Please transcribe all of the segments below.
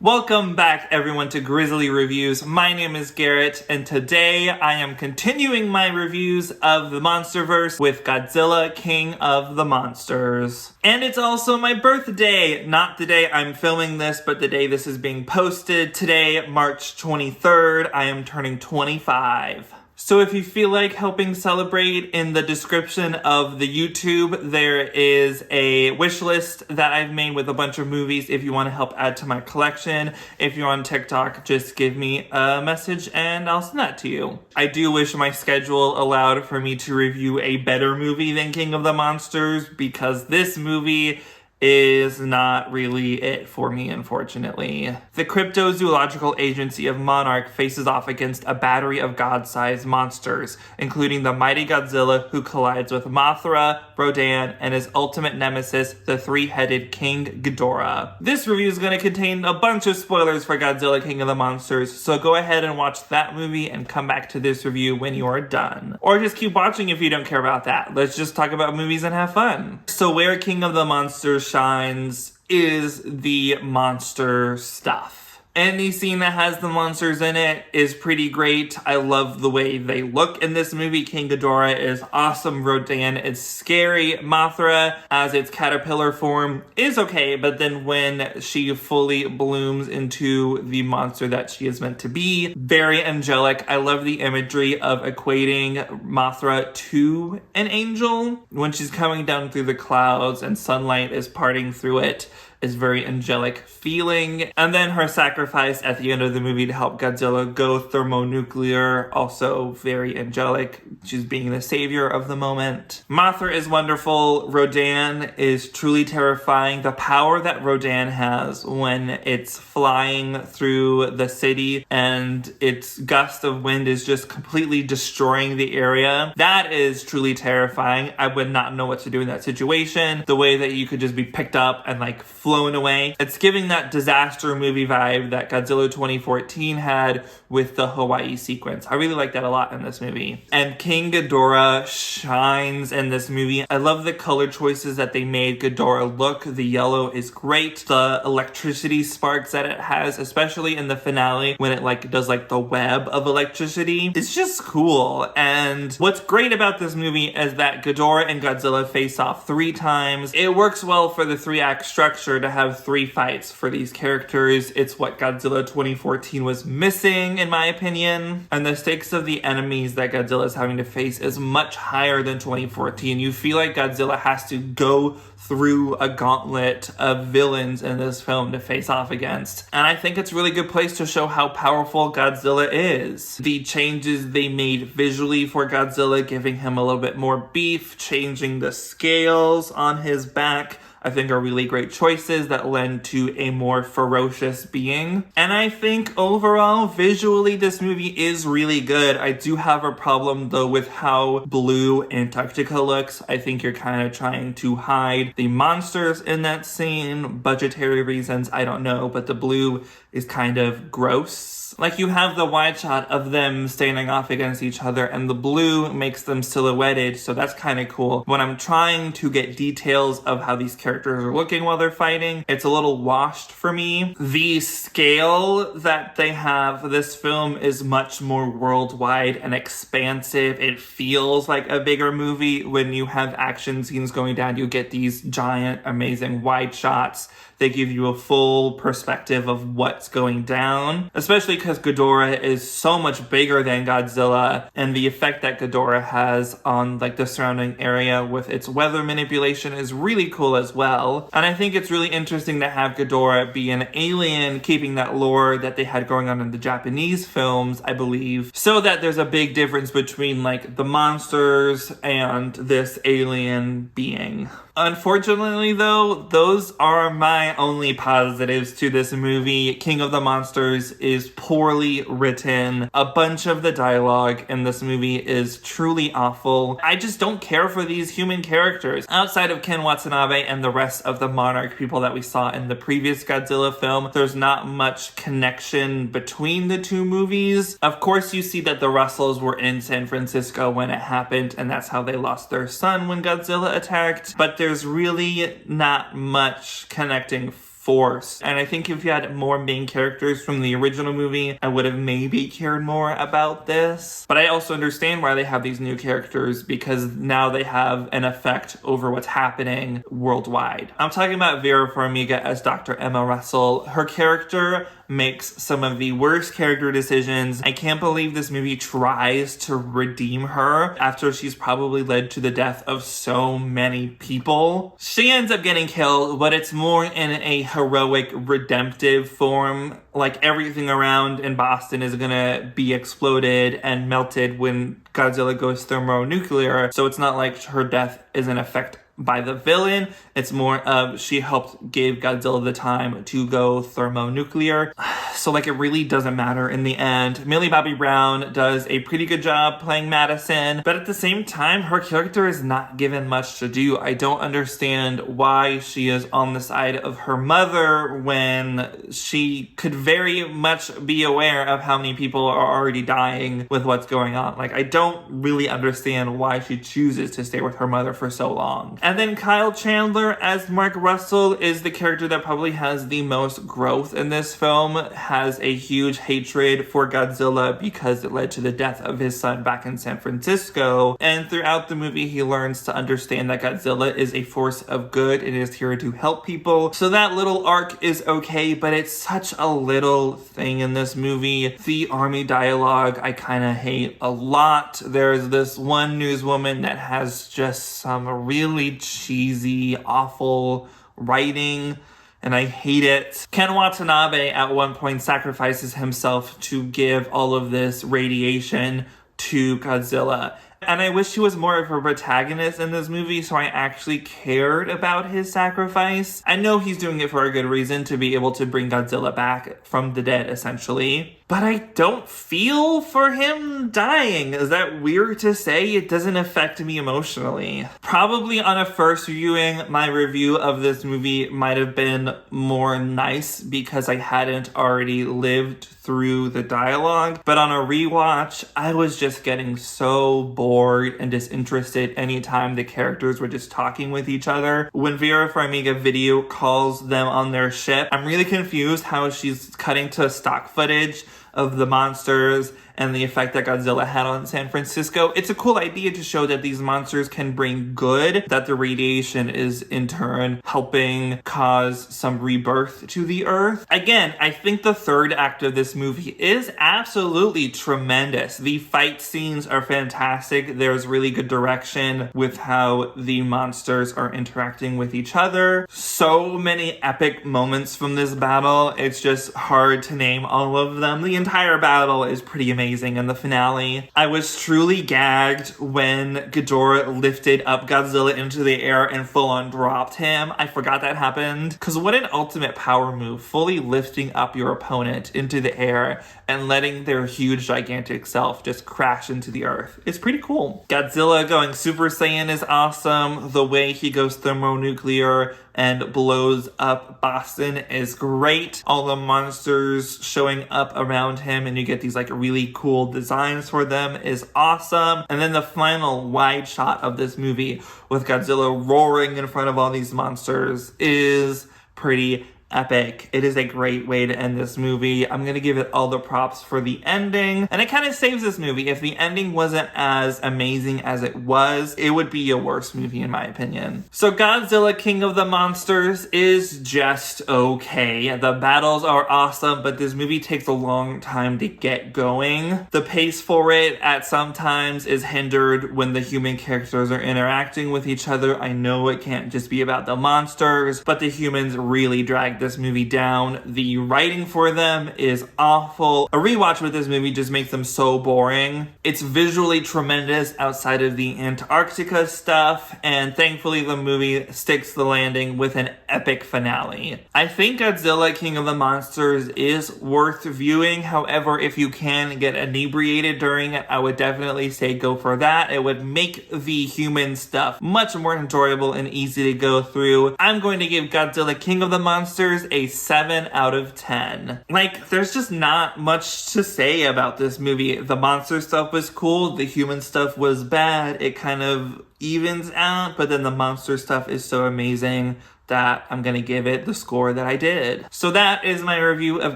Welcome back everyone to Grizzly Reviews. My name is Garrett and today I am continuing my reviews of the Monsterverse with Godzilla, King of the Monsters. And it's also my birthday! Not the day I'm filming this, but the day this is being posted. Today, March 23rd, I am turning 25. So if you feel like helping celebrate, in the description of the YouTube, there is a wish list that I've made with a bunch of movies if you want to help add to my collection. If you're on TikTok, just give me a message and I'll send that to you. I do wish my schedule allowed for me to review a better movie than King of the Monsters, because this movie is not really it for me, unfortunately. The Cryptozoological Agency of Monarch faces off against a battery of god-sized monsters, including the mighty Godzilla, who collides with Mothra, Rodan, and his ultimate nemesis, the three-headed King Ghidorah. This review is going to contain a bunch of spoilers for Godzilla, King of the Monsters, so go ahead and watch that movie and come back to this review when you are done. Or just keep watching if you don't care about that. Let's just talk about movies and have fun. So where King of the Monsters shines is the monster stuff. Any scene that has the monsters in it is pretty great. I love the way they look in this movie. King Ghidorah is awesome. Rodan is scary. Mothra, as its caterpillar form, is okay, but then when she fully blooms into the monster that she is meant to be, very angelic. I love the imagery of equating Mothra to an angel. When she's coming down through the clouds and sunlight is parting through it, is very angelic feeling. And then her sacrifice at the end of the movie to help Godzilla go thermonuclear, also very angelic. She's being the savior of the moment. Mothra is wonderful. Rodan is truly terrifying. The power that Rodan has when it's flying through the city and its gust of wind is just completely destroying the area, that is truly terrifying. I would not know what to do in that situation. The way that you could just be picked up and like flown away. It's giving that disaster movie vibe that Godzilla 2014 had with the Hawaii sequence. I really like that a lot in this movie. And King Ghidorah shines in this movie. I love the color choices that they made Ghidorah look. The yellow is great. The electricity sparks that it has, especially in the finale when it like does like the web of electricity. It's just cool. And what's great about this movie is that Ghidorah and Godzilla face off 3 times. It works well for the 3-act structure to have 3 fights for these characters. It's what Godzilla 2014 was missing, in my opinion. And the stakes of the enemies that Godzilla is having to face is much higher than 2014. You feel like Godzilla has to go through a gauntlet of villains in this film to face off against. And I think it's a really good place to show how powerful Godzilla is. The changes they made visually for Godzilla, giving him a little bit more beef, changing the scales on his back, I think are really great choices that lend to a more ferocious being. And I think overall, visually, this movie is really good. I do have a problem though with how blue Antarctica looks. I think you're kind of trying to hide the monsters in that scene. Budgetary reasons, I don't know, but the blue is kind of gross. Like, you have the wide shot of them standing off against each other and the blue makes them silhouetted, so that's kind of cool. When I'm trying to get details of how these characters are looking while they're fighting, it's a little washed for me. The scale that they have for this film is much more worldwide and expansive. It feels like a bigger movie. When you have action scenes going down, you get these giant, amazing wide shots. They give you a full perspective of what's going down, especially because Ghidorah is so much bigger than Godzilla, and the effect that Ghidorah has on like the surrounding area with its weather manipulation is really cool as well. And I think it's really interesting to have Ghidorah be an alien, keeping that lore that they had going on in the Japanese films, I believe, so that there's a big difference between like the monsters and this alien being. Unfortunately though, those are my only positives to this movie. King of the Monsters is poorly written. A bunch of the dialogue in this movie is truly awful. I just don't care for these human characters. Outside of Ken Watanabe and the rest of the Monarch people that we saw in the previous Godzilla film, there's not much connection between the 2 movies. Of course, you see that the Russells were in San Francisco when it happened, and that's how they lost their son when Godzilla attacked. But there's really not much connecting forced. And I think if you had more main characters from the original movie, I would have maybe cared more about this. But I also understand why they have these new characters, because now they have an effect over what's happening worldwide. I'm talking about Vera Farmiga as Dr. Emma Russell. Her character makes some of the worst character decisions. I can't believe this movie tries to redeem her after she's probably led to the death of so many people. She ends up getting killed, but it's more in a heroic, redemptive form. Like, everything around in Boston is gonna be exploded and melted when Godzilla goes thermonuclear, so it's not like her death is an effect by the villain. It's more of she helped give Godzilla the time to go thermonuclear. So like, it really doesn't matter in the end. Millie Bobby Brown does a pretty good job playing Madison, but at the same time, her character is not given much to do. I don't understand why she is on the side of her mother when she could very much be aware of how many people are already dying with what's going on. Like, I don't really understand why she chooses to stay with her mother for so long. And then Kyle Chandler as Mark Russell is the character that probably has the most growth in this film, has a huge hatred for Godzilla because it led to the death of his son back in San Francisco. And throughout the movie, he learns to understand that Godzilla is a force of good and is here to help people. So that little arc is okay, but it's such a little thing in this movie. The army dialogue I kind of hate a lot. There's this one newswoman that has just some really cheesy, awful writing, and I hate it. Ken Watanabe at one point sacrifices himself to give all of this radiation to Godzilla. And I wish he was more of a protagonist in this movie, so I actually cared about his sacrifice. I know he's doing it for a good reason, to be able to bring Godzilla back from the dead, essentially. But I don't feel for him dying. Is that weird to say? It doesn't affect me emotionally. Probably on a first viewing, my review of this movie might have been more nice because I hadn't already lived through the dialogue. But on a rewatch, I was just getting so bored and disinterested anytime the characters were just talking with each other. When Vera Farmiga video calls them on their ship, I'm really confused how she's cutting to stock footage of the monsters and the effect that Godzilla had on San Francisco. It's a cool idea to show that these monsters can bring good, that the radiation is in turn helping cause some rebirth to the earth. Again, I think the third act of this movie is absolutely tremendous. The fight scenes are fantastic. There's really good direction with how the monsters are interacting with each other. So many epic moments from this battle. It's just hard to name all of them. The entire battle is pretty amazing. In the finale, I was truly gagged when Ghidorah lifted up Godzilla into the air and full on dropped him. I forgot that happened. Because what an ultimate power move, fully lifting up your opponent into the air and letting their huge gigantic self just crash into the earth. It's pretty cool. Godzilla going Super Saiyan is awesome. The way he goes thermonuclear and blows up Boston is great. All the monsters showing up around him and you get these like really cool designs for them is awesome. And then the final wide shot of this movie with Godzilla roaring in front of all these monsters is pretty epic. It is a great way to end this movie. I'm gonna give it all the props for the ending, and it kind of saves this movie. If the ending wasn't as amazing as it was, it would be a worse movie in my opinion. So Godzilla King of the Monsters is just okay. The battles are awesome, but this movie takes a long time to get going. The pace for it at some times is hindered when the human characters are interacting with each other. I know it can't just be about the monsters, but the humans really drag this movie down. The writing for them is awful. A rewatch with this movie just makes them so boring. It's visually tremendous outside of the Antarctica stuff, and thankfully the movie sticks the landing with an epic finale. I think Godzilla King of the Monsters is worth viewing. However, if you can get inebriated during it, I would definitely say go for that. It would make the human stuff much more enjoyable and easy to go through. I'm going to give Godzilla King of the Monsters a 7 out of 10. Like, there's just not much to say about this movie. The monster stuff was cool. The human stuff was bad. It kind of evens out, but then the monster stuff is so amazing that I'm gonna give it the score that I did. So that is my review of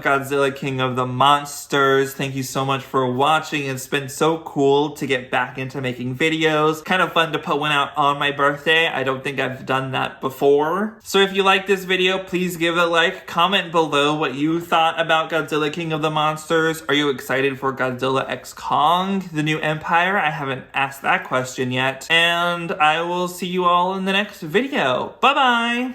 Godzilla King of the Monsters. Thank you so much for watching. It's been so cool to get back into making videos. Kind of fun to put one out on my birthday. I don't think I've done that before. So if you like this video, please give it a like. Comment below what you thought about Godzilla King of the Monsters. Are you excited for Godzilla x Kong, the new empire? I haven't asked that question yet. And I will see you all in the next video. Bye-bye!